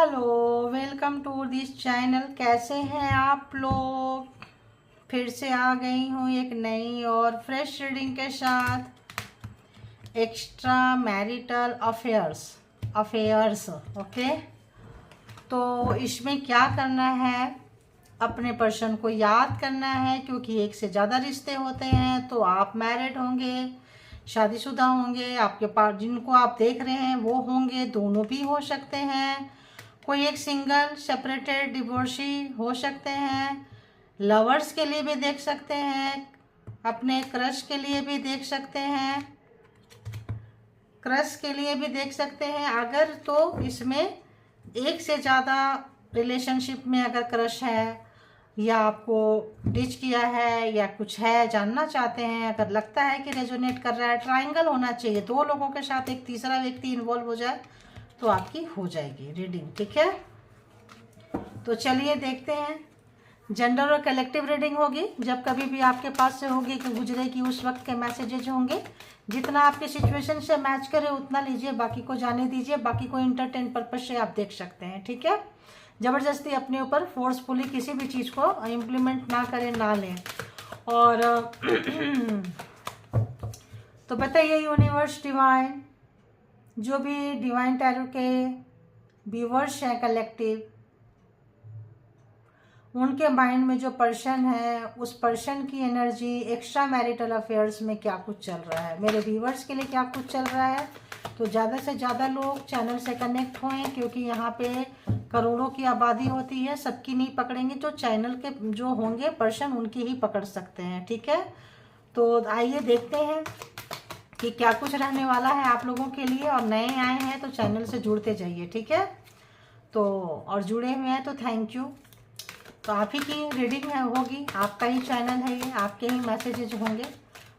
Hello, welcome to this channel. कैसे हैं आप लोग? फिर से आ गई हूँ एक नई और फ्रेश रीडिंग के साथ। Extra marital affairs okay. तो इसमें क्या करना है, अपने पर्सन को याद करना है, क्योंकि एक से ज़्यादा रिश्ते होते हैं। तो आप मैरिड होंगे, शादीशुदा होंगे, आपके पास जिनको आप देख रहे हैं वो होंगे, दोनों भी हो सकते हैं। कोई एक सिंगल, सेपरेटेड, डिवोर्सी हो सकते हैं। लवर्स के लिए भी देख सकते हैं, अपने क्रश के लिए भी देख सकते हैं, क्रश के लिए भी देख सकते हैं। अगर तो इसमें एक से ज़्यादा रिलेशनशिप में अगर क्रश है, या आपको डिच किया है, या कुछ है जानना चाहते हैं, अगर लगता है कि रेजोनेट कर रहा है, ट्रायंगल होना चाहिए, दो लोगों के साथ एक तीसरा व्यक्ति इन्वॉल्व हो जाए तो आपकी हो जाएगी रीडिंग। ठीक है, तो चलिए देखते हैं। जनरल और कलेक्टिव रीडिंग होगी। जब कभी भी आपके पास से होगी कि गुजरेगी, उस वक्त के मैसेजेज होंगे। जितना आपके सिचुएशन से मैच करे उतना लीजिए, बाकी को जाने दीजिए। बाकी को इंटरटेन पर्पज से आप देख सकते हैं। ठीक है, ज़बरदस्ती अपने ऊपर फोर्सफुली किसी भी चीज़ को इम्प्लीमेंट ना करें, ना लें। और तो बताइए यूनिवर्स, डिवाइन, जो भी डिवाइन टैरो के व्यूवर्स हैं कलेक्टिव, उनके माइंड में जो पर्सन है, उस पर्सन की एनर्जी एक्स्ट्रा मैरिटल अफेयर्स में क्या कुछ चल रहा है, मेरे व्यूवर्स के लिए क्या कुछ चल रहा है। तो ज़्यादा से ज़्यादा लोग चैनल से कनेक्ट होएं, क्योंकि यहाँ पे करोड़ों की आबादी होती है, सबकी नहीं पकड़ेंगे। जो चैनल के जो होंगे पर्सन, उनकी ही पकड़ सकते हैं। ठीक है, तो आइए देखते हैं कि क्या कुछ रहने वाला है आप लोगों के लिए। और नए आए हैं तो चैनल से जुड़ते जाइए। ठीक है, तो और जुड़े हुए हैं तो थैंक यू। तो आप ही की रीडिंग है होगी, आपका ही चैनल है ये, आपके ही मैसेजेज होंगे।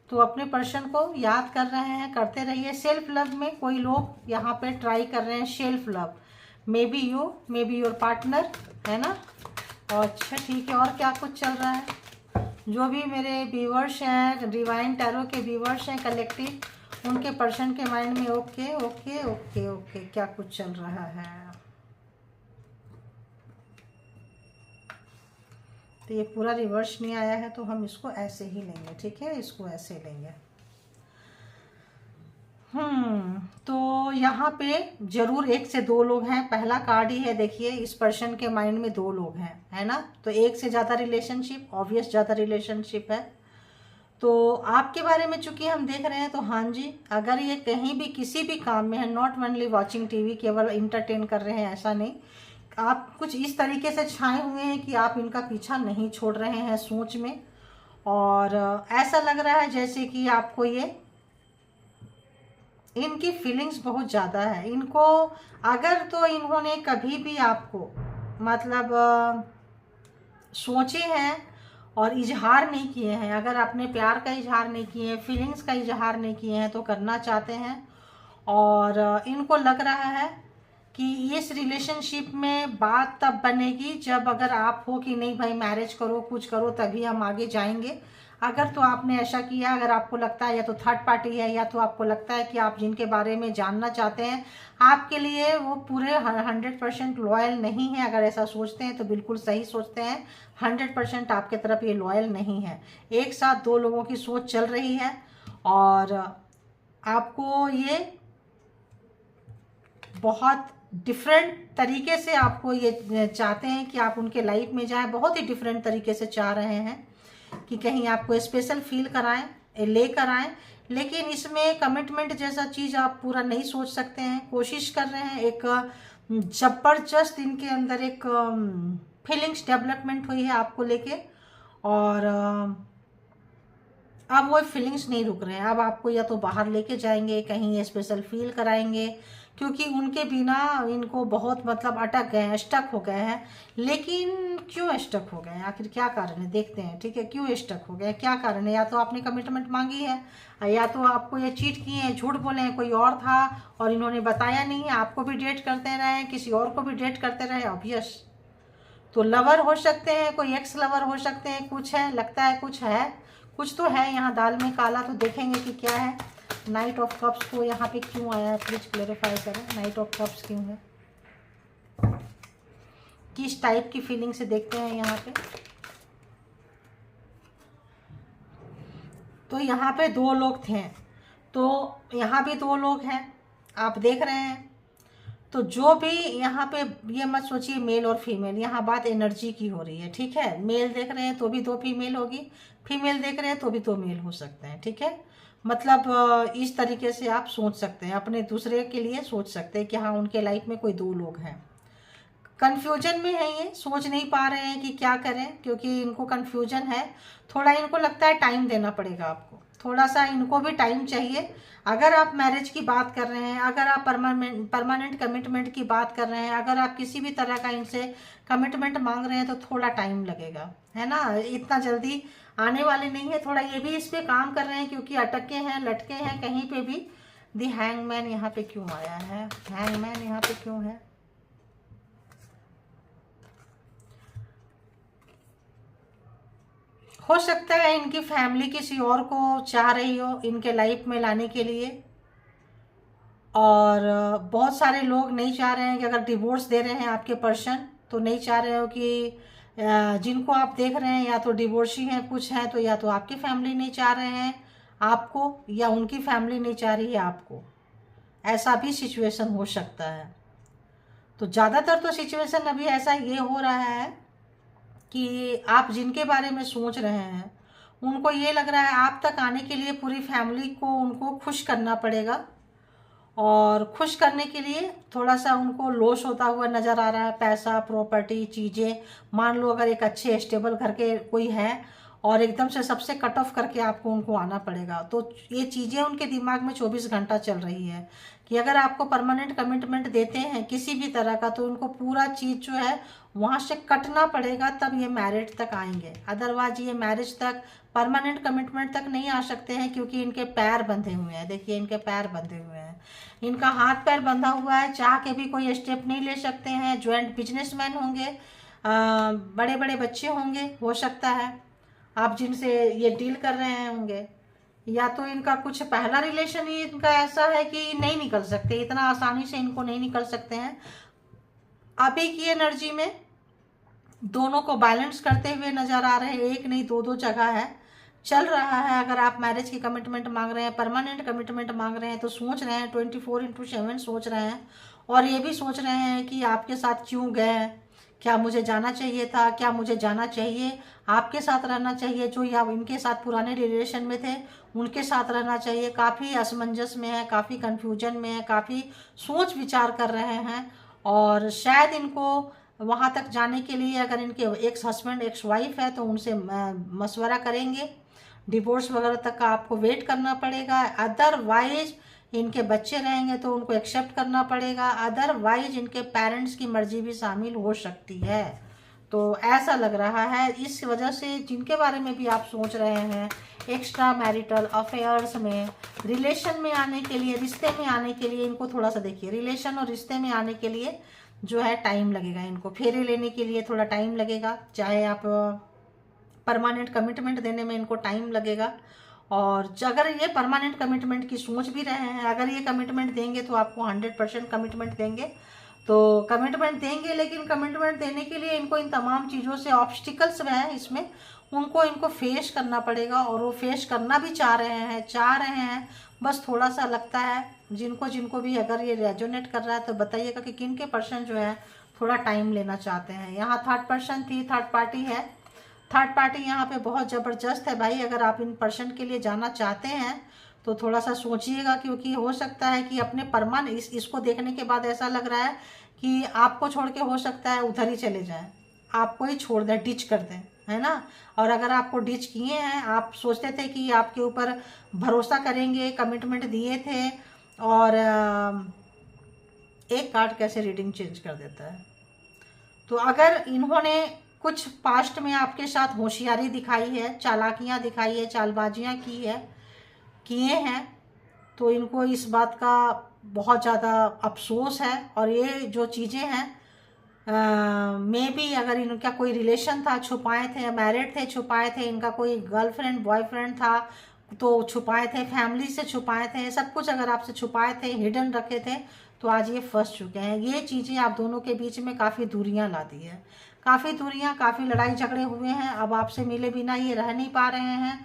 तो अपने पर्सन को याद कर रहे हैं, करते रहिए। सेल्फ लव में कोई लोग यहाँ पे ट्राई कर रहे हैं self love, may be you, may be your partner, है ना। और अच्छा ठीक है, और क्या कुछ चल रहा है? जो भी मेरे व्यूवर्स हैं, डिवाइन टैरो के व्यूवर्स हैं कलेक्टिव, उनके पर्सन के माइंड में ओके ओके ओके ओके क्या कुछ चल रहा है। तो ये पूरा रिवर्स नहीं आया है, तो हम इसको ऐसे ही लेंगे। ठीक है, इसको ऐसे लेंगे। तो यहाँ पे जरूर एक से दो लोग हैं। पहला कार्ड ही है, देखिए इस पर्सन के माइंड में दो लोग हैं, है ना। तो एक से ज़्यादा रिलेशनशिप, ऑब्वियस ज़्यादा रिलेशनशिप है। तो आपके बारे में चूंकि हम देख रहे हैं, तो हाँ जी, अगर ये कहीं भी किसी भी काम में है, नॉट ओनली वॉचिंग टीवी, केवल इंटरटेन कर रहे हैं ऐसा नहीं, आप कुछ इस तरीके से छाए हुए हैं कि आप इनका पीछा नहीं छोड़ रहे हैं सोच में। और ऐसा लग रहा है जैसे कि आपको ये, इनकी फीलिंग्स बहुत ज़्यादा है इनको। अगर तो इन्होंने कभी भी आपको मतलब सोचे हैं और इजहार नहीं किए हैं, अगर आपने प्यार का इजहार नहीं किए हैं, फीलिंग्स का इजहार नहीं किए हैं, तो करना चाहते हैं। और इनको लग रहा है कि इस रिलेशनशिप में बात तब बनेगी जब अगर आप हो कि नहीं भाई मैरिज करो, कुछ करो, तभी हम आगे जाएंगे। अगर तो आपने ऐसा किया, अगर आपको लगता है या तो थर्ड पार्टी है, या तो आपको लगता है कि आप जिनके बारे में जानना चाहते हैं आपके लिए वो पूरे 100% लॉयल नहीं है, अगर ऐसा सोचते हैं तो बिल्कुल सही सोचते हैं। 100% आपके तरफ ये लॉयल नहीं है। एक साथ दो लोगों की सोच चल रही है, और आपको ये बहुत डिफरेंट तरीके से आपको ये चाहते हैं कि आप उनके लाइफ में जाएं। बहुत ही डिफरेंट तरीके से चाह रहे हैं कि कहीं आपको स्पेशल फील कराएं, लेकर आएं। लेकिन इसमें कमिटमेंट जैसा चीज़ आप पूरा नहीं सोच सकते हैं। कोशिश कर रहे हैं, एक जबरदस्त इनके अंदर एक फीलिंग्स डेवलपमेंट हुई है आपको लेके। और अब वो फीलिंग्स नहीं रुक रहे हैं। अब आपको या तो बाहर लेके जाएंगे, कहीं स्पेशल फील कराएंगे, क्योंकि उनके बिना इनको बहुत मतलब अटक गए हैं, स्टक हो गए हैं। लेकिन क्यों स्टक हो गए हैं, आखिर क्या कारण है, देखते हैं। ठीक है, क्यों स्टक हो गए, क्या कारण है? या तो आपने कमिटमेंट मांगी है, या तो आपको ये चीट किए हैं, झूठ बोले हैं, कोई और था और इन्होंने बताया नहीं है। आपको भी डेट करते रहे, किसी और को भी डेट करते रहे, ऑब्वियस। तो लवर हो सकते हैं, कोई एक्स लवर हो सकते हैं, कुछ है, लगता है कुछ है, कुछ तो है यहाँ दाल में काला। तो देखेंगे कि क्या है। नाइट ऑफ कप्स को यहाँ पे क्यों आया है, प्लीज क्लेरिफाई करें। नाइट ऑफ कप्स क्यों है? किस टाइप की फीलिंग से देखते हैं यहाँ पे। तो यहाँ पे 2 लोग थे, तो यहाँ भी 2 लोग हैं, आप देख रहे हैं। तो जो भी यहाँ पे, ये मत सोचिए मेल और फीमेल, यहाँ बात एनर्जी की हो रही है, ठीक है। मेल देख रहे हैं तो भी 2 फीमेल होगी, फीमेल देख रहे हैं तो भी 2 मेल हो सकते हैं, ठीक है। मतलब इस तरीके से आप सोच सकते हैं, अपने दूसरे के लिए सोच सकते हैं कि हाँ उनके लाइफ में कोई 2 लोग हैं। कन्फ्यूजन में है, ये सोच नहीं पा रहे हैं कि क्या करें, क्योंकि इनको कन्फ्यूजन है थोड़ा। इनको लगता है टाइम देना पड़ेगा आपको, थोड़ा सा इनको भी टाइम चाहिए। अगर आप मैरिज की बात कर रहे हैं, अगर आप परमानेंट कमिटमेंट की बात कर रहे हैं, अगर आप किसी भी तरह का इनसे कमिटमेंट मांग रहे हैं, तो थोड़ा टाइम लगेगा, है ना। इतना जल्दी आने वाले नहीं है, थोड़ा ये भी इस पे काम कर रहे हैं, क्योंकि अटके हैं, लटके हैं कहीं पे भी। दी हैंगमैन यहाँ पे क्यों आया है, हैंगमैन यहाँ पे क्यों है। हो सकता है इनकी फैमिली किसी और को चाह रही हो इनके लाइफ में लाने के लिए, और बहुत सारे लोग नहीं चाह रहे हैं कि, अगर डिवोर्स दे रहे हैं आपके पर्सन, तो नहीं चाह रहे हो कि जिनको आप देख रहे हैं या तो डिवोर्सी हैं कुछ हैं, तो या तो आपकी फैमिली नहीं चाह रहे हैं आपको, या उनकी फैमिली नहीं चाह रही है आपको। ऐसा भी सिचुएशन हो सकता है। तो ज़्यादातर तो सिचुएशन अभी ऐसा ये हो रहा है कि आप जिनके बारे में सोच रहे हैं उनको ये लग रहा है आप तक आने के लिए पूरी फैमिली को उनको खुश करना पड़ेगा, और खुश करने के लिए थोड़ा सा उनको लॉस होता हुआ नज़र आ रहा है। पैसा, प्रॉपर्टी, चीज़ें, मान लो अगर एक अच्छे स्टेबल घर के कोई है और एकदम से सबसे कट ऑफ करके आपको उनको आना पड़ेगा, तो ये चीज़ें उनके दिमाग में 24 घंटा चल रही है कि अगर आपको परमानेंट कमिटमेंट देते हैं किसी भी तरह का, तो उनको पूरा चीज़ जो है वहाँ से कटना पड़ेगा, तब ये मैरिज तक आएंगे। अदरवाइज ये मैरिज तक, परमानेंट कमिटमेंट तक नहीं आ सकते हैं, क्योंकि इनके पैर बंधे हुए हैं। देखिए इनके पैर बंधे हुए हैं, इनका हाथ पैर बंधा हुआ है, चाह के भी कोई स्टेप नहीं ले सकते हैं। ज्वाइंट बिजनेसमैन होंगे, बड़े बड़े बच्चे होंगे, हो सकता है आप जिनसे ये डील कर रहे हैं होंगे, या तो इनका कुछ पहला रिलेशन ही इनका ऐसा है कि नहीं निकल सकते, इतना आसानी से इनको नहीं निकल सकते हैं। अभी की एनर्जी में दोनों को बैलेंस करते हुए नजर आ रहे हैं, एक नहीं 2 जगह है, चल रहा है। अगर आप मैरिज की कमिटमेंट मांग रहे हैं, परमानेंट कमिटमेंट मांग रहे हैं, तो सोच रहे हैं 24/7 सोच रहे हैं, और ये भी सोच रहे हैं कि आपके साथ क्यों गए, क्या मुझे जाना चाहिए था, क्या मुझे जाना चाहिए, आपके साथ रहना चाहिए, जो या इनके साथ पुराने रिलेशन में थे उनके साथ रहना चाहिए। काफ़ी असमंजस में है, काफ़ी कन्फ्यूजन में है, काफ़ी सोच विचार कर रहे हैं, और शायद इनको वहाँ तक जाने के लिए, अगर इनके एक्स हस्बैंड एक्स वाइफ है, तो उनसे मशवरा करेंगे। डिवोर्स वगैरह तक का आपको वेट करना पड़ेगा। अदरवाइज इनके बच्चे रहेंगे तो उनको एक्सेप्ट करना पड़ेगा। अदरवाइज इनके पेरेंट्स की मर्जी भी शामिल हो सकती है। तो ऐसा लग रहा है, इस वजह से जिनके बारे में भी आप सोच रहे हैं एक्स्ट्रा मैरिटल अफेयर्स में, रिलेशन में आने के लिए, रिश्ते में आने के लिए, इनको थोड़ा सा देखिए, रिलेशन और रिश्ते में आने के लिए जो है टाइम लगेगा। इनको फेरे लेने के लिए थोड़ा टाइम लगेगा, चाहे आप परमानेंट कमिटमेंट देने में इनको टाइम लगेगा। और अगर ये परमानेंट कमिटमेंट की सोच भी रहे हैं, अगर ये कमिटमेंट देंगे तो आपको 100% कमिटमेंट देंगे, तो कमिटमेंट देंगे, लेकिन कमिटमेंट देने के लिए इनको इन तमाम चीज़ों से ऑब्स्टिकल्स हैं इसमें, इनको फेस करना पड़ेगा, और वो फेस करना भी चाह रहे हैं। बस थोड़ा सा लगता है, जिनको जिनको भी अगर ये रेजोनेट कर रहा है तो बताइएगा कि किन के पर्सन जो है थोड़ा टाइम लेना चाहते हैं। यहाँ थर्ड पर्सन थी, थर्ड पार्टी है, थर्ड पार्टी यहाँ पे बहुत ज़बरदस्त है भाई। अगर आप इन पर्सन के लिए जाना चाहते हैं तो थोड़ा सा सोचिएगा, क्योंकि हो सकता है कि अपने इसको देखने के बाद ऐसा लग रहा है कि आपको छोड़ के हो सकता है उधर ही चले जाएं, आपको ही छोड़ दें, डिच कर दें, है ना। और अगर आपको डिच किए हैं, आप सोचते थे कि आपके ऊपर भरोसा करेंगे, कमिटमेंट दिए थे, और एक कार्ड कैसे रीडिंग चेंज कर देता है। तो अगर इन्होंने कुछ पास्ट में आपके साथ होशियारी दिखाई है, चालाकियाँ दिखाई है, चालबाजियाँ किए हैं, तो इनको इस बात का बहुत ज़्यादा अफसोस है। और ये जो चीज़ें हैं, मे बी अगर इनका कोई रिलेशन था छुपाए थे, मैरिड थे छुपाए थे, इनका कोई गर्लफ्रेंड बॉयफ्रेंड था, तो छुपाए थे, फैमिली से छुपाए थे, सब कुछ अगर आपसे छुपाए थे, हिडन रखे थे, तो आज ये फंस चुके हैं। ये चीज़ें आप दोनों के बीच में काफ़ी दूरियां ला दी है, काफ़ी दूरियां, काफ़ी लड़ाई झगड़े हुए हैं। अब आपसे मिले बिना ये रह नहीं पा रहे हैं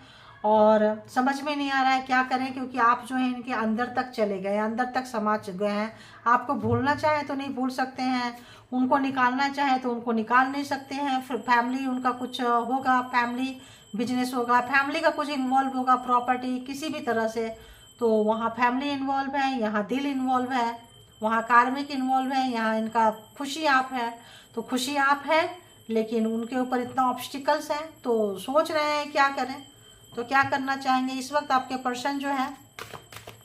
और समझ में नहीं आ रहा है क्या करें, क्योंकि आप जो है इनके अंदर तक चले गए, अंदर तक समा गए हैं। आपको भूलना चाहे तो नहीं भूल सकते हैं, उनको निकालना चाहे तो उनको निकाल नहीं सकते हैं। फिर फैमिली उनका कुछ होगा, फैमिली बिजनेस होगा, फैमिली का कुछ इन्वॉल्व होगा, प्रॉपर्टी किसी भी तरह से, तो वहाँ फैमिली इन्वॉल्व है, यहाँ दिल इन्वॉल्व है, वहाँ कार्मिक इन्वॉल्व है, यहाँ इनका खुशी आप है। तो खुशी आप है लेकिन उनके ऊपर इतना ऑब्स्टिकल्स हैं, तो सोच रहे हैं क्या करें। तो क्या करना चाहेंगे इस वक्त आपके पर्सन जो है,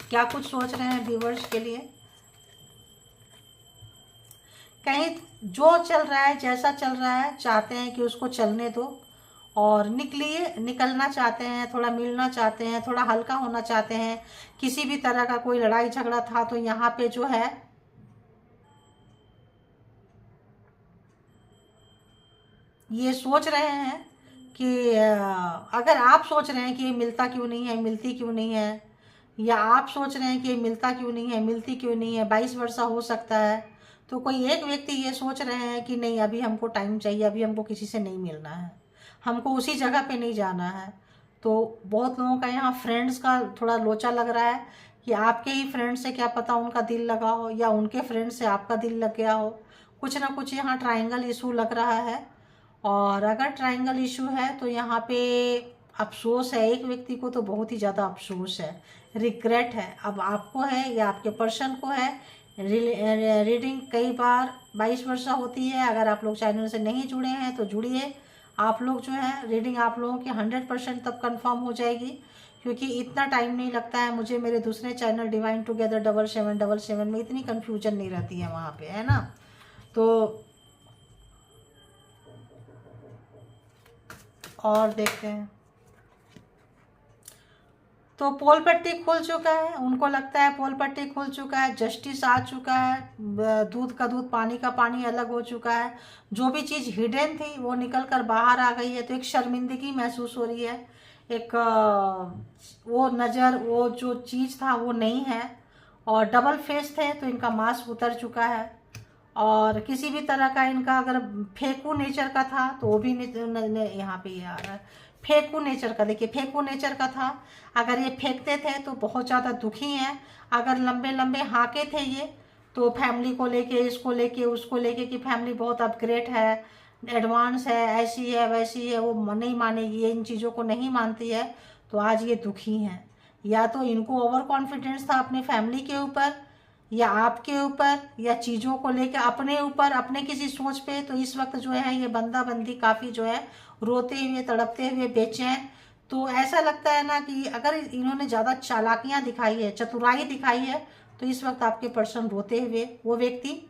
क्या कुछ सोच रहे हैं व्यूवर्स के लिए। कहीं जो चल रहा है, जैसा चल रहा है, चाहते हैं कि उसको चलने दो और निकलना चाहते हैं, थोड़ा मिलना चाहते हैं, थोड़ा हल्का होना चाहते हैं। किसी भी तरह का कोई लड़ाई झगड़ा था तो यहाँ पे जो है ये सोच रहे हैं कि अगर आप सोच रहे हैं कि ये मिलता क्यों नहीं है, मिलती क्यों नहीं है, या आप सोच रहे हैं कि ये मिलता क्यों नहीं है, मिलती क्यों नहीं है, 22 वर्षा हो सकता है। तो कोई एक व्यक्ति ये सोच रहे हैं कि नहीं, अभी हमको टाइम चाहिए, अभी हमको किसी से नहीं मिलना है, हमको उसी जगह पे नहीं जाना है। तो बहुत लोगों का यहाँ फ्रेंड्स का थोड़ा लोचा लग रहा है कि आपके ही फ्रेंड से क्या पता उनका दिल लगा हो, या उनके फ्रेंड से आपका दिल लग गया हो। कुछ ना कुछ यहाँ ट्रायंगल इशू लग रहा है। और अगर ट्रायंगल इशू है तो यहाँ पे अफसोस है, एक व्यक्ति को तो बहुत ही ज़्यादा अफसोस है, रिग्रेट है। अब आपको है या आपके पर्सन को है। रीडिंग कई बार 22 वर्षा होती है। अगर आप लोग चैनल से नहीं जुड़े हैं तो जुड़िए। आप लोग जो है रीडिंग आप लोगों की 100% तब कंफर्म हो जाएगी, क्योंकि इतना टाइम नहीं लगता है मुझे। मेरे दूसरे चैनल डिवाइन टुगेदर 7777 में इतनी कन्फ्यूजन नहीं रहती है वहाँ पे, है ना। तो और देखते हैं। तो पोल पट्टी खुल चुका है, उनको लगता है पोल पट्टी खुल चुका है, जस्टिस आ चुका है, दूध का दूध पानी का पानी अलग हो चुका है। जो भी चीज़ हिडन थी वो निकल कर बाहर आ गई है। तो एक शर्मिंदगी महसूस हो रही है, एक वो नज़र, वो जो चीज़ था वो नहीं है। और डबल फेस थे तो इनका मास्क उतर चुका है। और किसी भी तरह का इनका अगर फेंकू नेचर का था तो वो भी यहाँ पे ये आ रहा है फेंकू नेचर का। देखिए फेंकू नेचर का था, अगर ये फेंकते थे तो बहुत ज़्यादा दुखी हैं। अगर लंबे लंबे हाँके थे ये, तो फैमिली को लेके, इसको लेके, उसको लेके कि फैमिली बहुत अपग्रेड है, एडवांस है, ऐसी है वैसी है, वो नहीं मानेगी, ये इन चीज़ों को नहीं मानती है। तो आज ये दुखी हैं। या तो इनको ओवर कॉन्फिडेंस था अपने फैमिली के ऊपर, या आपके ऊपर, या चीज़ों को लेकर अपने ऊपर, अपने किसी सोच पे। तो इस वक्त जो है ये बंदा बंदी काफ़ी जो है रोते हुए, तड़पते हुए, बेचैन। तो ऐसा लगता है ना कि अगर इन्होंने ज़्यादा चालाकियाँ दिखाई है, चतुराई दिखाई है, तो इस वक्त आपके पर्सन रोते हुए, वो व्यक्ति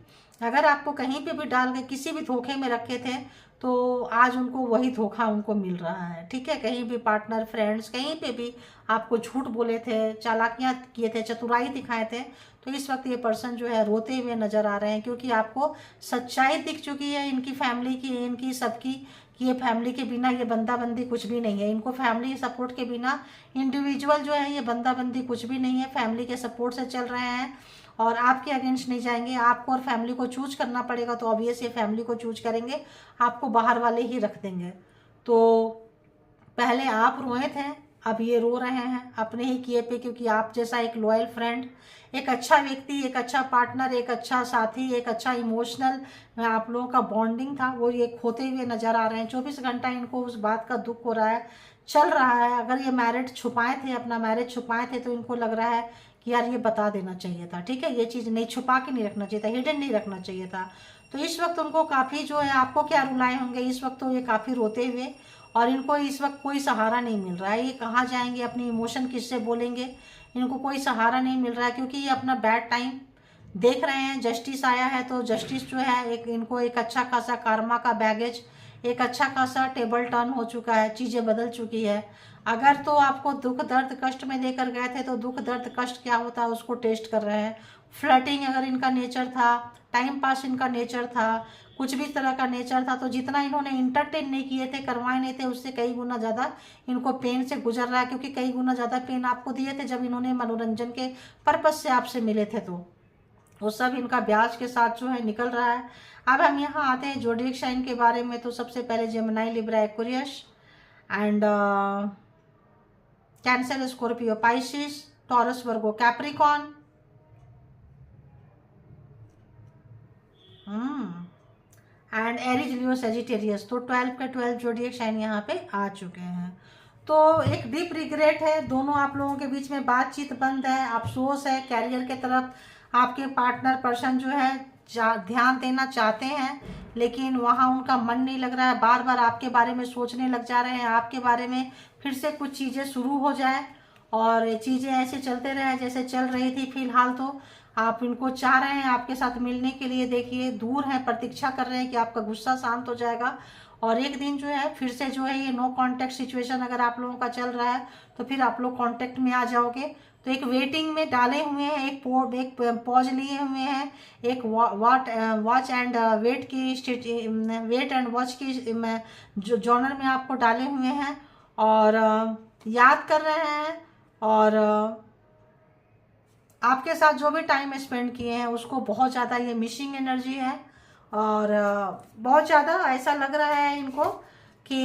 अगर आपको कहीं पे भी डाल के किसी भी धोखे में रखे थे, तो आज उनको वही धोखा उनको मिल रहा है। ठीक है, कहीं भी पार्टनर, फ्रेंड्स, कहीं पे भी आपको झूठ बोले थे, चालाकियाँ किए थे, चतुराई दिखाए थे, तो इस वक्त ये पर्सन जो है रोते हुए नजर आ रहे हैं, क्योंकि आपको सच्चाई दिख चुकी है इनकी फैमिली की, इनकी सबकी, कि ये फैमिली के बिना ये बंदा बंदी कुछ भी नहीं है। इनको फैमिली सपोर्ट के बिना इंडिविजुअल जो है ये बंदा बंदी कुछ भी नहीं है। फैमिली के सपोर्ट से चल रहे हैं और आपके अगेंस्ट नहीं जाएंगे। आपको और फैमिली को चूज करना पड़ेगा, तो ऑब्वियस ये फैमिली को चूज करेंगे, आपको बाहर वाले ही रख देंगे। तो पहले आप रोए थे, अब ये रो रहे हैं अपने ही किए पे, क्योंकि आप जैसा एक लॉयल फ्रेंड, एक अच्छा व्यक्ति, एक अच्छा पार्टनर, एक अच्छा साथी, एक अच्छा इमोशनल आप लोगों का बॉन्डिंग था, वो ये खोते हुए नजर आ रहे हैं। 24 घंटा इनको उस बात का दुख हो रहा है, चल रहा है। अगर ये मैरिज छुपाए थे, अपना मैरिज छुपाए थे, तो इनको लग रहा है कि यार ये बता देना चाहिए था। ठीक है, ये चीज़ नहीं, छुपा के नहीं रखना चाहिए था, हिडन नहीं रखना चाहिए था। तो इस वक्त उनको काफ़ी जो है, आपको क्या रुलाए होंगे इस वक्त, तो ये काफ़ी रोते हुए, और इनको इस वक्त कोई सहारा नहीं मिल रहा है। ये कहाँ जाएंगे, अपनी इमोशन किससे बोलेंगे, इनको कोई सहारा नहीं मिल रहा है, क्योंकि ये अपना बैड टाइम देख रहे हैं। जस्टिस आया है, तो जस्टिस जो है एक इनको एक अच्छा खासा कार्मा का बैगेज, एक अच्छा खासा टेबल टर्न हो चुका है, चीज़ें बदल चुकी है। अगर तो आपको दुख दर्द कष्ट में देकर गए थे, तो दुख दर्द कष्ट क्या होता है उसको टेस्ट कर रहे हैं। फ्लर्टिंग अगर इनका नेचर था, टाइम पास इनका नेचर था, कुछ भी तरह का नेचर था, तो जितना इन्होंने इंटरटेन नहीं किए थे, करवाए नहीं थे, उससे कई गुना ज़्यादा इनको पेन से गुजर रहा है, क्योंकि कई गुना ज़्यादा पेन आपको दिए थे जब इन्होंने मनोरंजन के पर्पज से आपसे मिले थे, तो वो सब इनका ब्याज के साथ जो है निकल रहा है। अब हम यहाँ आते हैं ज़ोडिएक साइन के बारे में। तो सबसे पहले Gemini, Libra, Aquarius and cancer, Scorpio, Pisces, taurus, Virgo, Capricorn, and Aries, Leo, Sagittarius. तो 12 के 12 ज़ोडिएक साइन यहाँ पे आ चुके हैं। तो एक डीप रिग्रेट है, दोनों आप लोगों के बीच में बातचीत बंद है, अफसोस है, कैरियर के तरफ आपके पार्टनर पर्सन जो है ध्यान देना चाहते हैं, लेकिन वहाँ उनका मन नहीं लग रहा है, बार बार आपके बारे में सोचने लग जा रहे हैं, आपके बारे में फिर से कुछ चीज़ें शुरू हो जाए और चीज़ें ऐसे चलते रहे जैसे चल रही थी फिलहाल। तो आप इनको चाह रहे हैं आपके साथ मिलने के लिए, देखिए दूर हैं, प्रतीक्षा कर रहे हैं कि आपका गुस्सा शांत हो जाएगा और एक दिन जो है फिर से जो है ये नो कांटेक्ट सिचुएशन अगर आप लोगों का चल रहा है तो फिर आप लोग कांटेक्ट में आ जाओगे। तो एक वेटिंग में डाले हुए हैं, एक पॉज लिए हुए हैं, एक वॉच एंड वेट की वेट एंड वॉच की जो जॉनर में आपको डाले हुए हैं और याद कर रहे हैं और आपके साथ जो भी टाइम स्पेंड किए हैं उसको बहुत ज़्यादा ये मिसिंग एनर्जी है और बहुत ज़्यादा ऐसा लग रहा है इनको कि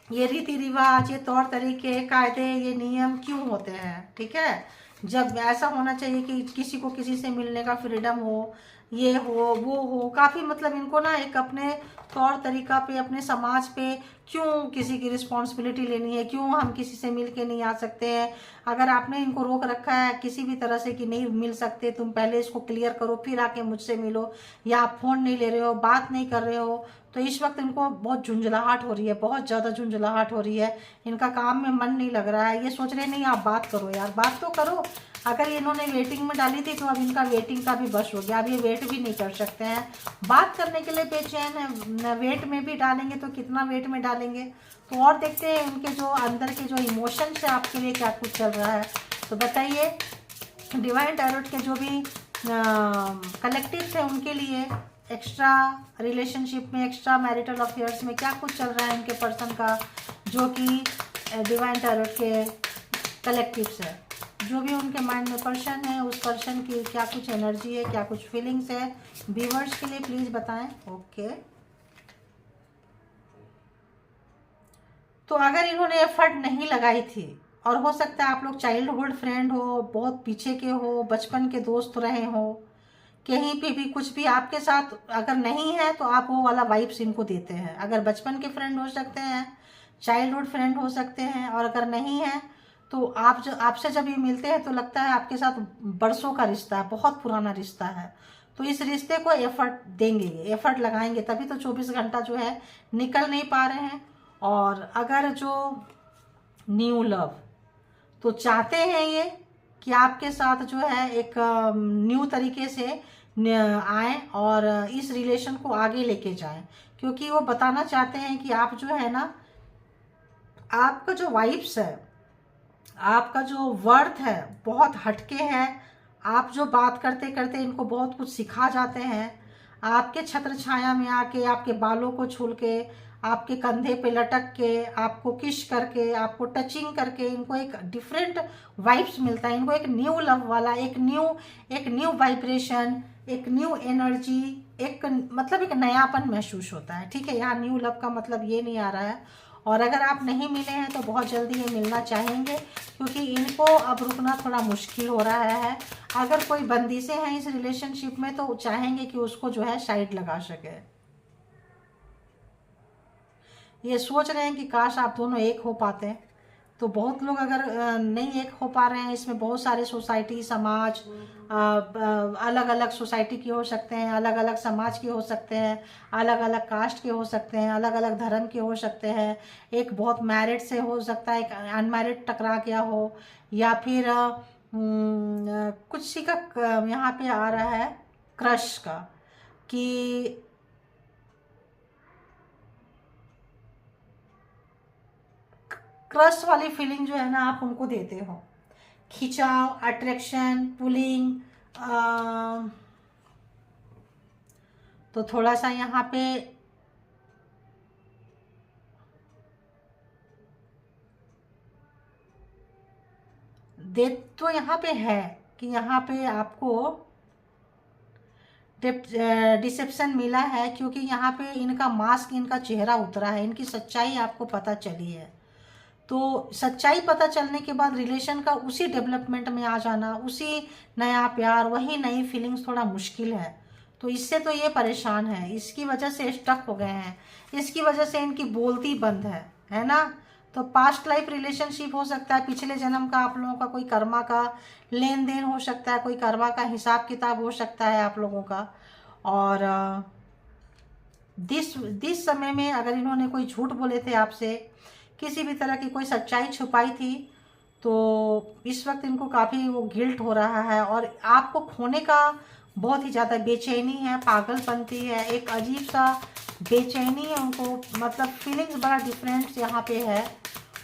ये रीति रिवाज, ये तौर तरीके, कायदे, ये नियम क्यों होते हैं, ठीक है। जब ऐसा होना चाहिए कि किसी को किसी से मिलने का फ्रीडम हो, ये हो वो हो, काफ़ी मतलब इनको ना एक अपने तौर तरीका पे, अपने समाज पे क्यों किसी की रिस्पॉन्सिबिलिटी लेनी है, क्यों हम किसी से मिल के नहीं आ सकते हैं। अगर आपने इनको रोक रखा है किसी भी तरह से कि नहीं मिल सकते, तुम पहले इसको क्लियर करो फिर आके मुझसे मिलो, या आप फ़ोन नहीं ले रहे हो, बात नहीं कर रहे हो, तो इस वक्त इनको बहुत झुंझलाहट हो रही है, बहुत ज़्यादा झुंझलाहट हो रही है, इनका काम में मन नहीं लग रहा है। ये सोच रहे नहीं आप बात करो यार, बात तो करो। अगर इन्होंने वेटिंग में डाली थी तो अब इनका वेटिंग का भी बस हो गया, अब ये वेट भी नहीं कर सकते हैं, बात करने के लिए बेचैन है। वेट में भी डालेंगे तो कितना वेट में डालेंगे। तो और देखते हैं उनके जो अंदर के जो इमोशंस है आपके लिए क्या कुछ चल रहा है। तो बताइए डिवाइन टैरोट के जो भी कलेक्टिव्स है उनके लिए एक्स्ट्रा रिलेशनशिप में, एक्स्ट्रा मैरिटल अफेयर्स में क्या कुछ चल रहा है उनके पर्सन का, जो कि डिवाइन टैरोट के कलेक्टिव्स है। जो भी उनके माइंड में पर्सन है उस पर्सन की क्या कुछ एनर्जी है, क्या कुछ फीलिंग्स है, व्यूअर्स के लिए प्लीज बताएं। ओके, तो अगर इन्होंने एफर्ट नहीं लगाई थी, और हो सकता है आप लोग चाइल्डहुड फ्रेंड हो, बहुत पीछे के हो, बचपन के दोस्त रहे हो, कहीं पे भी कुछ भी आपके साथ अगर नहीं है तो आप वो वाला वाइब्स इनको देते हैं। अगर बचपन के फ्रेंड हो सकते हैं, चाइल्डहुड फ्रेंड हो सकते हैं, और अगर नहीं है तो आप जो आपसे जब ये मिलते हैं तो लगता है आपके साथ बरसों का रिश्ता है, बहुत पुराना रिश्ता है। तो इस रिश्ते को एफर्ट देंगे, एफर्ट लगाएंगे, तभी तो 24 घंटा जो है निकल नहीं पा रहे हैं। और अगर जो न्यू लव तो चाहते हैं ये कि आपके साथ जो है एक न्यू तरीके से आए और इस रिलेशन को आगे लेके जाएं, क्योंकि वो बताना चाहते हैं कि आप जो है ना, आपका जो वाइब्स है, आपका जो वर्थ है बहुत हटके है। आप जो बात करते करते इनको बहुत कुछ सिखा जाते हैं, आपके छत्र छाया में आके, आपके बालों को छूल के, आपके कंधे पे लटक के, आपको किश करके, आपको टचिंग करके इनको एक डिफरेंट वाइब्स मिलता है। इनको एक न्यू लव वाला, एक न्यू वाइब्रेशन, एक न्यू एनर्जी, एक मतलब एक नयापन महसूस होता है। ठीक है, यहाँ न्यू लव का मतलब ये नहीं आ रहा है। और अगर आप नहीं मिले हैं तो बहुत जल्दी ये मिलना चाहेंगे, क्योंकि इनको अब रुकना थोड़ा मुश्किल हो रहा है। अगर कोई बंदिशें हैं इस रिलेशनशिप में तो चाहेंगे कि उसको जो है साइड लगा सके। ये सोच रहे हैं कि काश आप दोनों एक हो पाते। तो बहुत लोग अगर नहीं एक हो पा रहे हैं, इसमें बहुत सारे सोसाइटी, समाज, अलग अलग सोसाइटी के हो सकते हैं, अलग अलग समाज के हो सकते हैं, अलग अलग कास्ट के हो सकते हैं, अलग अलग धर्म के हो सकते हैं। एक बहुत मैरिड से हो सकता है, एक अनमैरिड टकरा गया हो, या फिर कुछ सी का यहाँ पे आ रहा है क्रश का, कि क्रश वाली फीलिंग जो है ना आप उनको देते हो, खिंचाव, अट्रैक्शन, पुलिंग, तो थोड़ा सा यहाँ पे दे तो यहाँ पे है कि यहाँ पे आपको डिसेप्शन मिला है, क्योंकि यहाँ पे इनका मास्क, इनका चेहरा उतरा है, इनकी सच्चाई आपको पता चली है। तो सच्चाई पता चलने के बाद रिलेशन का उसी डेवलपमेंट में आ जाना, उसी नया प्यार, वही नई फीलिंग्स थोड़ा मुश्किल है। तो इससे तो ये परेशान है, इसकी वजह से स्टक हो गए हैं, इसकी वजह से इनकी बोलती बंद है ना। तो पास्ट लाइफ रिलेशनशिप हो सकता है, पिछले जन्म का आप लोगों का कोई कर्मा का लेन देन हो सकता है, कोई कर्मा का हिसाब किताब हो सकता है आप लोगों का। और दिस समय में अगर इन्होंने कोई झूठ बोले थे आपसे, किसी भी तरह की कोई सच्चाई छुपाई थी, तो इस वक्त इनको काफ़ी वो गिल्ट हो रहा है और आपको खोने का बहुत ही ज़्यादा बेचैनी है, पागलपंती है, एक अजीब सा बेचैनी है उनको, मतलब फीलिंग्स बड़ा डिफरेंट यहाँ पे है।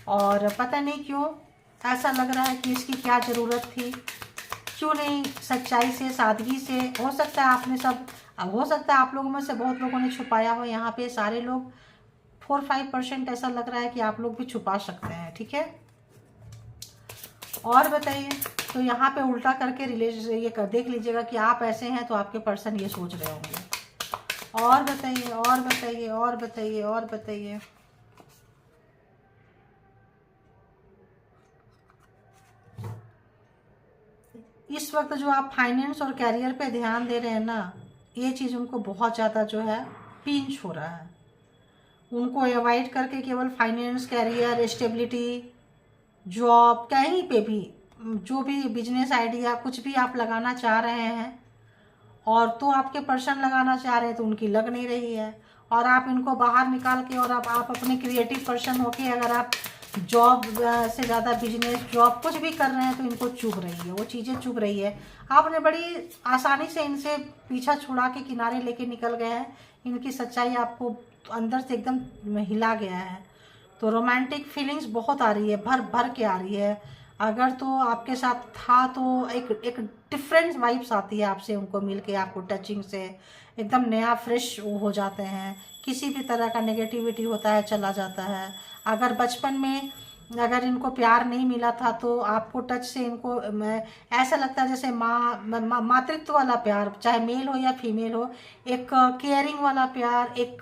और पता नहीं क्यों ऐसा लग रहा है कि इसकी क्या ज़रूरत थी, क्यों नहीं सच्चाई से, सादगी से। हो सकता है आपने सब, अब हो सकता है आप लोगों में से बहुत लोगों ने छुपाया हो, यहाँ पे सारे लोग 4-5% ऐसा लग रहा है कि आप लोग भी छुपा सकते हैं, ठीक है। और बताइए, तो यहाँ पे उल्टा करके रिलेशन ये देख लीजिएगा कि आप ऐसे हैं तो आपके पर्सन ये सोच रहे होंगे। और बताइए, और बताइए, और बताइए, और बताइए। इस वक्त जो आप फाइनेंस और कैरियर पे ध्यान दे रहे हैं ना, ये चीज़ उनको बहुत ज़्यादा जो है पिंच हो रहा है। उनको अवॉइड करके केवल फाइनेंस, कैरियर, स्टेबिलिटी, जॉब, कहीं पे भी जो भी बिजनेस आइडिया कुछ भी आप लगाना चाह रहे हैं, और तो आपके पर्सन लगाना चाह रहे हैं तो उनकी लग नहीं रही है, और आप इनको बाहर निकाल के और आप अपने क्रिएटिव पर्सन होके अगर आप जॉब से ज़्यादा बिजनेस, जॉब कुछ भी कर रहे हैं तो इनको चुभ रही है, वो चीज़ें चुभ रही है। आपने बड़ी आसानी से इनसे पीछा छुड़ा के किनारे लेके निकल गए हैं, इनकी सच्चाई आपको अंदर से एकदम हिला गया है। तो रोमांटिक फीलिंग्स बहुत आ रही है, भर भर के आ रही है। अगर तो आपके साथ था तो एक डिफरेंट वाइब्स आती है आपसे, उनको मिलके, आपको टचिंग से एकदम नया फ्रेश हो जाते हैं। किसी भी तरह का नेगेटिविटी होता है चला जाता है। अगर बचपन में अगर इनको प्यार नहीं मिला था तो आपको टच से इनको ऐसा लगता है जैसे मातृत्व वाला प्यार, चाहे मेल हो या फीमेल हो, एक केयरिंग वाला प्यार, एक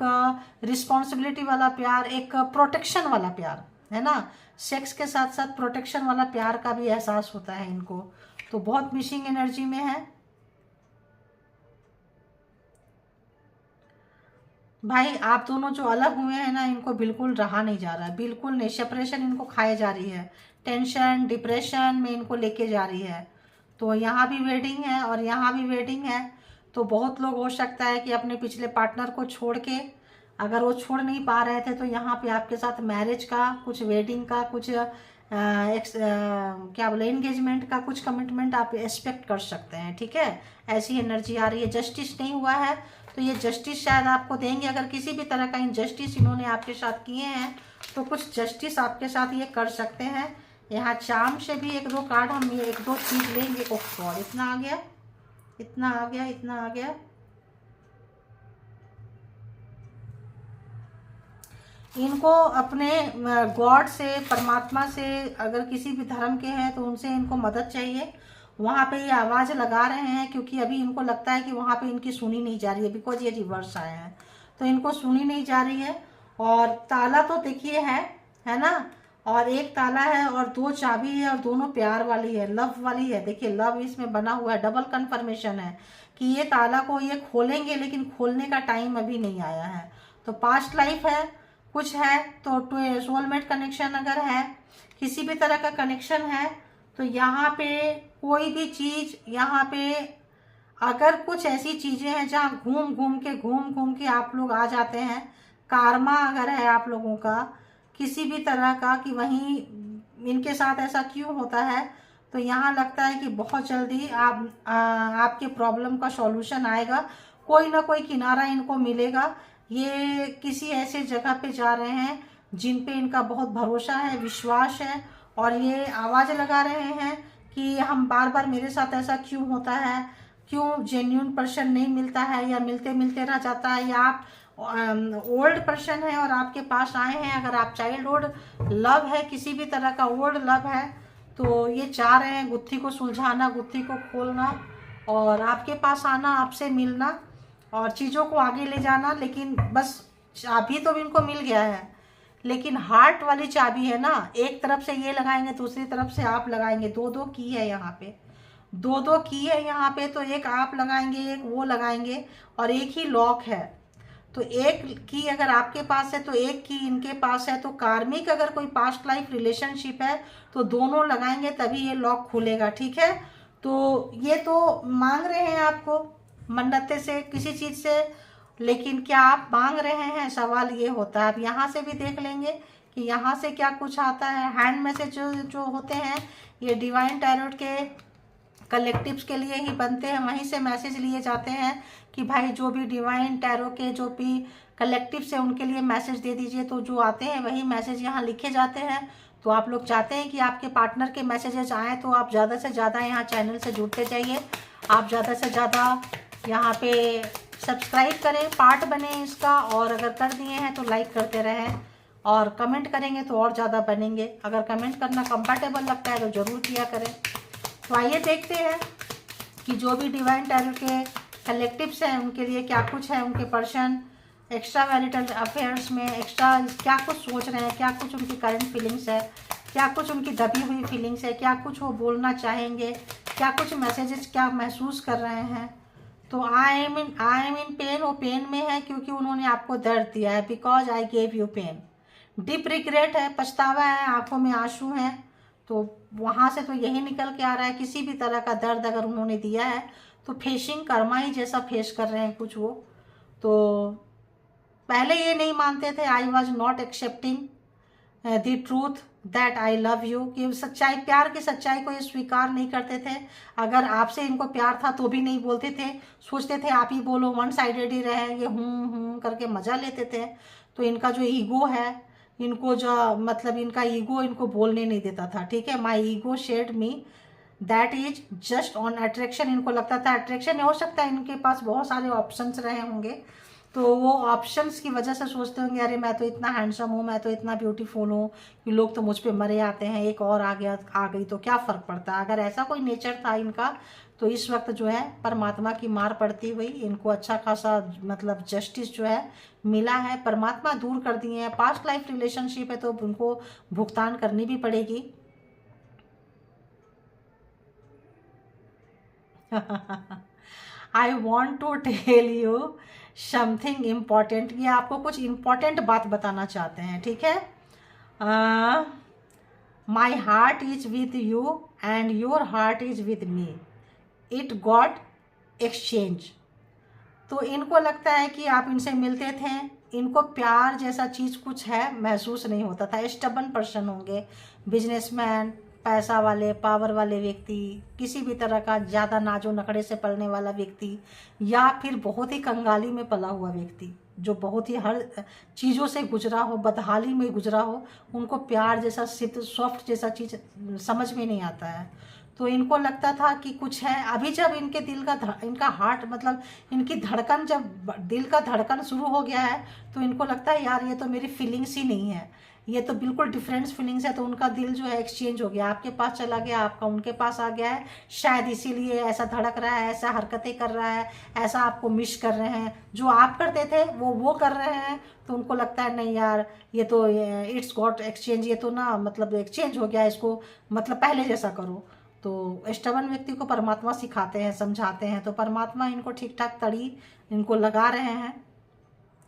रिस्पॉन्सिबिलिटी वाला प्यार, एक प्रोटेक्शन वाला प्यार, है ना। सेक्स के साथ साथ प्रोटेक्शन वाला प्यार का भी एहसास होता है इनको। तो बहुत मिसिंग एनर्जी में है भाई। आप दोनों जो अलग हुए हैं ना, इनको बिल्कुल रहा नहीं जा रहा है, बिल्कुल नहीं। सेपरेशन इनको खाए जा रही है, टेंशन डिप्रेशन में इनको लेके जा रही है। तो यहाँ भी वेडिंग है और यहाँ भी वेडिंग है। तो बहुत लोग हो सकता है कि अपने पिछले पार्टनर को छोड़ के, अगर वो छोड़ नहीं पा रहे थे तो यहाँ पे आपके साथ मैरिज का कुछ, वेडिंग का कुछ क्या बोले, एंगेजमेंट का कुछ कमिटमेंट आप एक्सपेक्ट कर सकते हैं, ठीक है। ऐसी एनर्जी आ रही है। जस्टिस नहीं हुआ है तो ये जस्टिस शायद आपको देंगे। अगर किसी भी तरह का इनजस्टिस इन्होंने आपके साथ किए हैं तो कुछ जस्टिस आपके साथ ये कर सकते हैं। यहाँ चार्म से भी 1-2 कार्ड हम ये 1-2 चीज लेंगे। ओह गॉड, इतना आ गया, इतना आ गया, इतना आ गया। इनको अपने गॉड से, परमात्मा से, अगर किसी भी धर्म के हैं तो उनसे इनको मदद चाहिए। वहाँ पे ये आवाज़ लगा रहे हैं क्योंकि अभी इनको लगता है कि वहाँ पे इनकी सुनी नहीं जा रही है, बिकॉज ये रिवर्स आए हैं तो इनको सुनी नहीं जा रही है। और ताला तो देखिए है ना, और एक ताला है और 2 चाबी है और दोनों प्यार वाली है, लव वाली है। देखिए लव इसमें बना हुआ है, डबल कंफर्मेशन है कि ये ताला को ये खोलेंगे, लेकिन खोलने का टाइम अभी नहीं आया है। तो पास्ट लाइफ है, कुछ है तो सोलमेट कनेक्शन अगर है, किसी भी तरह का कनेक्शन है, तो यहाँ पे कोई भी चीज, यहाँ पे अगर कुछ ऐसी चीजें हैं जहाँ घूम घूम के आप लोग आ जाते हैं, कारमा अगर है आप लोगों का किसी भी तरह का कि वहीं इनके साथ ऐसा क्यों होता है, तो यहाँ लगता है कि बहुत जल्दी आपके प्रॉब्लम का सॉल्यूशन आएगा। कोई ना कोई किनारा इनको मिलेगा। ये किसी ऐसे जगह पे जा रहे हैं जिन पे इनका बहुत भरोसा है, विश्वास है, और ये आवाज़ लगा रहे हैं कि हम बार बार, मेरे साथ ऐसा क्यों होता है, क्यों जेन्यून पर्सन नहीं मिलता है या मिलते मिलते रह जाता है, या आप ओल्ड पर्सन है और आपके पास आए हैं, अगर आप चाइल्डहुड लव है, किसी भी तरह का ओल्ड लव है, तो ये चाह रहे हैं गुत्थी को सुलझाना, गुत्थी को खोलना और आपके पास आना, आपसे मिलना और चीज़ों को आगे ले जाना। लेकिन बस चाबी तो इनको मिल गया है, लेकिन हार्ट वाली चाबी है ना, एक तरफ से ये लगाएंगे, दूसरी तरफ से आप लगाएंगे, दो दो की है यहाँ पे, दो दो की है यहाँ पे, तो एक आप लगाएंगे, एक वो लगाएंगे और एक ही लॉक है। तो एक की अगर आपके पास है तो एक की इनके पास है, तो कार्मिक अगर कोई पास्ट लाइफ रिलेशनशिप है तो दोनों लगाएंगे तभी ये लॉक खुलेगा, ठीक है। तो ये तो मांग रहे हैं आपको मन्नतें से किसी चीज़ से, लेकिन क्या आप मांग रहे हैं, सवाल ये होता है। आप यहाँ से भी देख लेंगे कि यहाँ से क्या कुछ आता है। हैंड मैसेज जो होते हैं ये डिवाइन टैरोट के कलेक्टिव्स के लिए ही बनते हैं, वहीं से मैसेज लिए जाते हैं कि भाई जो भी डिवाइन टैरो के जो भी कलेक्टिव्स है उनके लिए मैसेज दे दीजिए। तो जो आते हैं वही मैसेज यहाँ लिखे जाते हैं। तो आप लोग चाहते हैं कि आपके पार्टनर के मैसेजेस आएँ, तो आप ज़्यादा से ज़्यादा यहाँ चैनल से जुड़ते जाइए, आप ज़्यादा से ज़्यादा यहाँ पे सब्सक्राइब करें, पार्ट बने इसका, और अगर कर दिए हैं तो लाइक करते रहें और कमेंट करेंगे तो और ज़्यादा बनेंगे। अगर कमेंट करना कंफर्टेबल लगता है तो ज़रूर किया करें। तो आइए देखते हैं कि जो भी डिवाइन टैरो के कलेक्टिव्स हैं उनके लिए क्या कुछ है, उनके पर्सन एक्स्ट्रा मैरिटल अफेयर्स में एक्स्ट्रा क्या कुछ सोच रहे हैं, क्या कुछ उनकी करंट फीलिंग्स है, क्या कुछ उनकी दबी हुई फीलिंग्स है, क्या कुछ वो बोलना चाहेंगे, क्या कुछ मैसेजेस क्या महसूस कर रहे हैं। तो आई एम इन पेन, वो पेन में है क्योंकि उन्होंने आपको दर्द दिया है, because I gave you pain. Deep regret है, पछतावा है, आंखों में आंसू हैं। तो वहाँ से तो यही निकल के आ रहा है, किसी भी तरह का दर्द अगर उन्होंने दिया है तो फेसिंग कर्मा ही जैसा फेस कर रहे हैं कुछ वो। तो पहले ये नहीं मानते थे, I was not accepting the truth that I love you, कि सच्चाई, प्यार की सच्चाई को ये स्वीकार नहीं करते थे। अगर आपसे इनको प्यार था तो भी नहीं बोलते थे, सोचते थे आप ही बोलो, वन साइडेड ही रहे, ये करके मजा लेते थे। तो इनका जो ईगो है, इनको जो मतलब इनका ईगो इनको बोलने नहीं देता था, ठीक है। My ego shed me that is just on attraction. इनको लगता था अट्रैक्शन हो सकता है, इनके पास बहुत सारे ऑप्शंस रहे होंगे, तो वो ऑप्शंस की वजह से सोचते होंगे अरे मैं तो इतना हैंडसम हूँ, मैं तो इतना ब्यूटीफुल हूँ कि लोग तो मुझ पे मरे आते हैं, एक और आ गई तो क्या फ़र्क पड़ता है। अगर ऐसा कोई नेचर था इनका तो इस वक्त जो है परमात्मा की मार पड़ती हुई इनको अच्छा खासा मतलब जस्टिस जो है मिला है, परमात्मा दूर कर दिए हैं। पास्ट लाइफ रिलेशनशिप है तो उनको भुगतान करनी भी पड़ेगी। I want to tell you something important, ये आपको कुछ इम्पॉर्टेंट बात बताना चाहते हैं, ठीक है। My heart is with you and your heart is with me, it got exchange. तो इनको लगता है कि आप इनसे मिलते थे, इनको प्यार जैसा चीज़ कुछ है महसूस नहीं होता था। स्टबन पर्सन होंगे, बिजनेसमैन, पैसा वाले, पावर वाले व्यक्ति, किसी भी तरह का ज़्यादा नाजो नखड़े से पलने वाला व्यक्ति, या फिर बहुत ही कंगाली में पला हुआ व्यक्ति जो बहुत ही हर चीज़ों से गुजरा हो, बदहाली में गुजरा हो, उनको प्यार जैसा सिर्फ सॉफ्ट जैसा चीज़ समझ में नहीं आता है। तो इनको लगता था कि कुछ है। अभी जब इनके दिल का इनका हार्ट मतलब इनकी धड़कन, जब दिल का धड़कन शुरू हो गया है तो इनको लगता है यार ये तो मेरी फीलिंग्स ही नहीं है, ये तो बिल्कुल डिफरेंट फीलिंग्स है। तो उनका दिल जो है एक्सचेंज हो गया, आपके पास चला गया, आपका उनके पास आ गया है। शायद इसीलिए ऐसा धड़क रहा है, ऐसा हरकतें कर रहा है, ऐसा आपको मिस कर रहे हैं। जो आप करते थे वो कर रहे हैं, तो उनको लगता है नहीं यार ये तो इट्स गॉट एक्सचेंज, ये तो ना मतलब एक्सचेंज हो गया, इसको मतलब पहले जैसा करो। तो स्टबन व्यक्ति को परमात्मा सिखाते हैं, समझाते हैं, तो परमात्मा इनको ठीक ठाक तड़ी इनको लगा रहे हैं।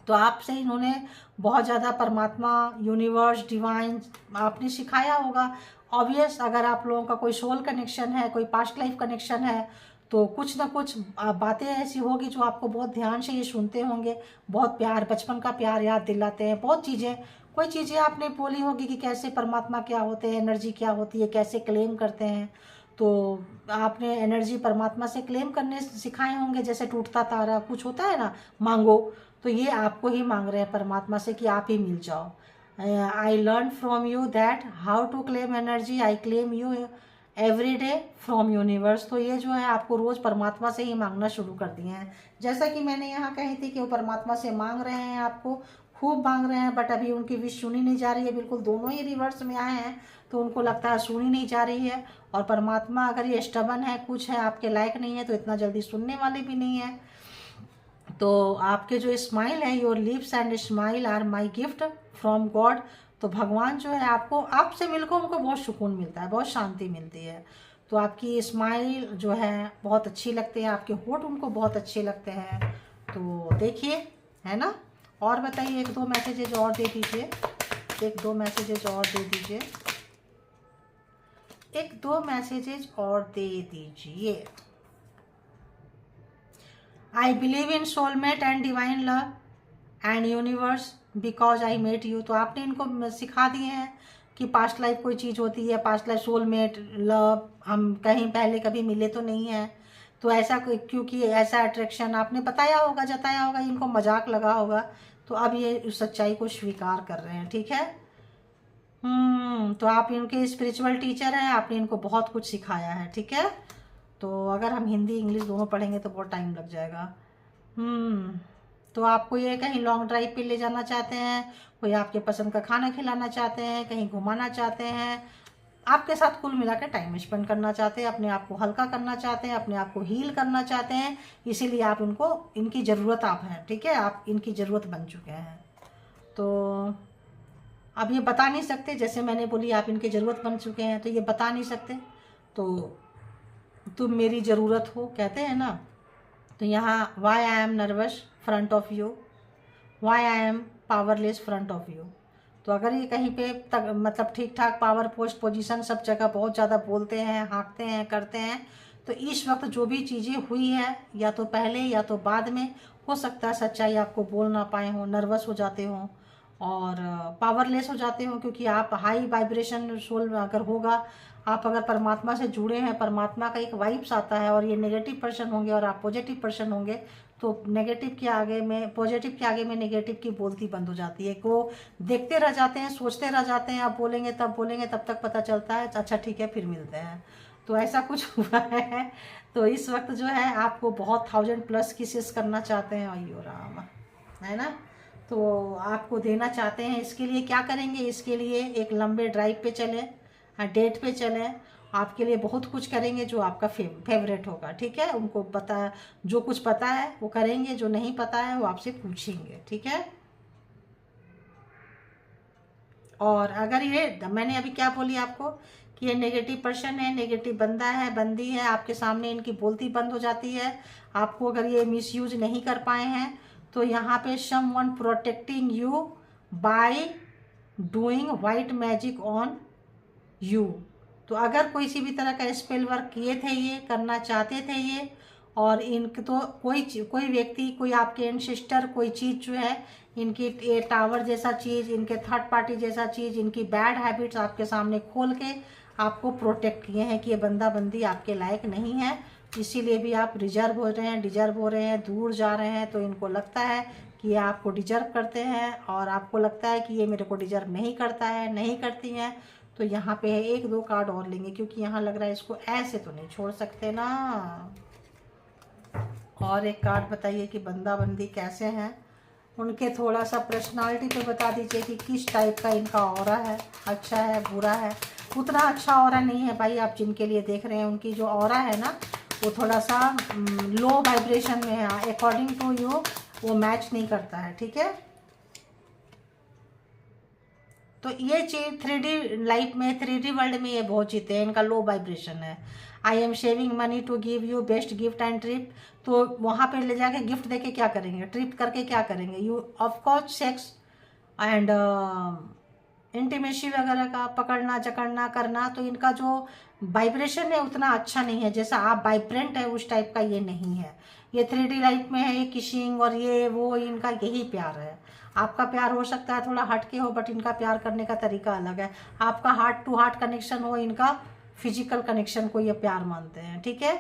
तो आपसे इन्होंने बहुत ज़्यादा परमात्मा, यूनिवर्स, डिवाइन आपने सिखाया होगा। ऑब्वियस अगर आप लोगों का कोई सोल कनेक्शन है, कोई पास्ट लाइफ कनेक्शन है, तो कुछ ना कुछ बातें ऐसी होगी जो आपको बहुत ध्यान से ये सुनते होंगे, बहुत प्यार, बचपन का प्यार याद दिलाते हैं, बहुत चीज़ें, कोई चीज़ें आपने बोली होगी कि कैसे परमात्मा क्या होते हैं, एनर्जी क्या होती है, कैसे क्लेम करते हैं। तो आपने एनर्जी परमात्मा से क्लेम करने सिखाए होंगे, जैसे टूटता तारा कुछ होता है ना, मांगो, तो ये आपको ही मांग रहे हैं परमात्मा से कि आप ही मिल जाओ। I learn from you that how to claim energy, I claim you every day from universe. तो ये जो है आपको रोज़ परमात्मा से ही मांगना शुरू कर दिए हैं। जैसा कि मैंने यहाँ कही थी कि वो परमात्मा से मांग रहे हैं, आपको खूब मांग रहे हैं, बट अभी उनकी विश सुनी नहीं जा रही है। बिल्कुल दोनों ही रिवर्स में आए हैं, तो उनको लगता है सुनी नहीं जा रही है। और परमात्मा अगर ये स्टबन है, कुछ है, आपके लायक नहीं है, तो इतना जल्दी सुनने वाले भी नहीं है। तो आपके जो स्माइल है, your lips and smile are my gift from God. तो भगवान जो है आपको, आपसे मिलकर उनको बहुत सुकून मिलता है, बहुत शांति मिलती है। तो आपकी स्माइल जो है बहुत अच्छी लगती है, आपके होठ उनको बहुत अच्छे लगते हैं। तो देखिए, है ना। और बताइए, एक दो मैसेजेज और दे दीजिए, एक दो मैसेजेज और दे दीजिए, एक दो मैसेजेज और दे दीजिए। I believe in soulmate and divine love and universe because I met you. तो आपने इनको सिखा दिए हैं कि पास्ट लाइफ कोई चीज़ होती है, पास्ट लाइफ, सोलमेट, लव, हम कहीं पहले कभी मिले तो नहीं है, तो ऐसा कोई, क्योंकि ऐसा अट्रैक्शन आपने बताया होगा, जताया होगा, इनको मजाक लगा होगा, तो अब ये उस सच्चाई को स्वीकार कर रहे हैं। ठीक है। तो आप इनके स्पिरिचुअल टीचर हैं, आपने इनको बहुत कुछ सिखाया है। ठीक है। तो अगर हम हिंदी इंग्लिश दोनों पढ़ेंगे तो बहुत टाइम लग जाएगा। तो आपको ये कहीं लॉन्ग ड्राइव पे ले जाना चाहते हैं, कोई आपके पसंद का खाना खिलाना चाहते हैं, कहीं घुमाना चाहते हैं, आपके साथ कुल मिलाकर टाइम स्पेंड करना चाहते हैं, अपने आप को हल्का करना चाहते हैं, अपने आप को हील करना चाहते हैं। इसीलिए आप इनको, इनकी ज़रूरत आप हैं। ठीक है, आप इनकी ज़रूरत बन चुके हैं। तो अब ये बता नहीं सकते, जैसे मैंने बोली आप इनकी ज़रूरत बन चुके हैं, तो ये बता नहीं सकते। तो तुम मेरी ज़रूरत हो, कहते हैं ना। तो यहाँ why I am nervous front of you, why I am powerless front of you. तो अगर ये कहीं पे तक मतलब ठीक ठाक पावर, पोस्ट, पोजीशन, सब जगह बहुत ज़्यादा बोलते हैं, हाँकते हैं, करते हैं, तो इस वक्त जो भी चीज़ें हुई है, या तो पहले या तो बाद में, हो सकता है सच्चाई आपको बोल ना पाए हों, नर्वस हो जाते हों और पावरलेस हो जाते हो, क्योंकि आप हाई वाइब्रेशन सोल अगर होगा, आप अगर परमात्मा से जुड़े हैं, परमात्मा का एक वाइब्स आता है, और ये नेगेटिव पर्सन होंगे और आप पॉजिटिव पर्सन होंगे, तो नेगेटिव के आगे में, पॉजिटिव के आगे में नेगेटिव की बोलती बंद हो जाती है। वो देखते रह जाते हैं, सोचते रह जाते हैं, आप बोलेंगे तब बोलेंगे, तब तक पता चलता है अच्छा ठीक है फिर मिलते हैं। तो ऐसा कुछ हुआ है। तो इस वक्त जो है आपको बहुत 1000+ किसेस करना चाहते हैं, अयो राम, है ना। तो आपको देना चाहते हैं। इसके लिए क्या करेंगे, इसके लिए एक लंबे ड्राइव पे चलें, डेट पे चलें, आपके लिए बहुत कुछ करेंगे जो आपका फेवरेट होगा। ठीक है, उनको पता, जो कुछ पता है वो करेंगे, जो नहीं पता है वो आपसे पूछेंगे। ठीक है। और अगर ये, मैंने अभी क्या बोली आपको कि ये नेगेटिव पर्सन है, नेगेटिव बंदा है, बंदी है, आपके सामने इनकी बोलती बंद हो जाती है। आपको अगर ये मिसयूज नहीं कर पाए हैं, तो यहाँ पे someone protecting you by doing white magic on you. तो अगर कोई सी भी तरह का स्पेल वर्क किए थे, ये करना चाहते थे ये, और इनके तो कोई व्यक्ति, कोई आपके एंसेस्टर, कोई चीज़ जो है, इनकी ये टावर जैसा चीज़, इनके थर्ड पार्टी जैसा चीज़, इनकी बैड हैबिट्स आपके सामने खोल के आपको प्रोटेक्ट किए हैं कि ये बंदा बंदी आपके लायक नहीं है। इसीलिए भी आप रिजर्व हो रहे हैं, डिजर्व हो रहे हैं, दूर जा रहे हैं। तो इनको लगता है कि ये आपको डिजर्व करते हैं, और आपको लगता है कि ये मेरे को डिजर्व नहीं करता है, नहीं करती हैं। तो यहाँ पे है, एक दो कार्ड और लेंगे, क्योंकि यहाँ लग रहा है इसको ऐसे तो नहीं छोड़ सकते ना। और एक कार्ड बताइए कि बंदा बंदी कैसे हैं, उनके थोड़ा सा पर्सनालिटी पे बता दीजिए कि किस टाइप का इनका ऑरा है, अच्छा है, बुरा है। उतना अच्छा ऑरा नहीं है भाई, आप जिनके लिए देख रहे हैं उनकी जो ऑरा है ना, वो थोड़ा सा लो वाइब्रेशन में है, अकॉर्डिंग टू यू वो मैच नहीं करता है। ठीक है। तो ये चीज 3D लाइफ में, 3D वर्ल्ड में ये बहुत जीते हैं, इनका लो वाइब्रेशन है। I am saving money to give you best gift and trip. तो वहाँ पे ले जाके गिफ्ट देके क्या करेंगे, ट्रिप करके क्या करेंगे, you of course sex and intimacy वगैरह का पकड़ना जकड़ना करना। तो इनका जो वाइब्रेशन है उतना अच्छा नहीं है, जैसा आप वाइब्रेंट है उस टाइप का ये नहीं है। ये 3D लाइफ में है, ये किशिंग और ये वो, इनका यही प्यार है। आपका प्यार हो सकता है थोड़ा हटके हो, बट इनका प्यार करने का तरीका अलग है। आपका हार्ट टू हार्ट कनेक्शन हो, इनका फिजिकल कनेक्शन को ये प्यार मानते हैं। ठीक है।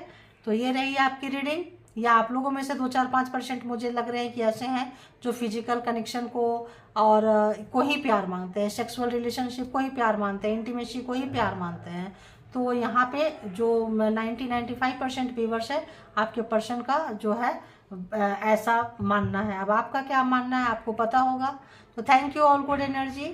तो ये रही आपकी रीडिंग। या आप लोगों में से 2-4-5% मुझे लग रहे हैं कि ऐसे हैं जो फिजिकल कनेक्शन को और को ही प्यार मानते हैं, सेक्सुअल रिलेशनशिप को ही प्यार मानते हैं, इंटीमेसी को ही प्यार मानते हैं। तो यहाँ पे जो 95% व्यूवर्स है, आपके पर्सन का जो है ऐसा मानना है। अब आपका क्या मानना है आपको पता होगा। तो thank you all good energy,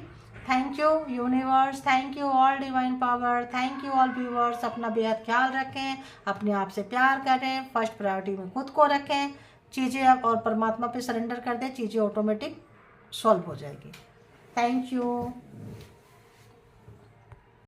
thank you universe, thank you all divine power, thank you all viewers. अपना बेहद ख्याल रखें, अपने आप से प्यार करें, फर्स्ट प्रायोरिटी में खुद को रखें, चीज़ें और परमात्मा पे सरेंडर कर दें, चीज़ें ऑटोमेटिक सॉल्व हो जाएगी। Thank you.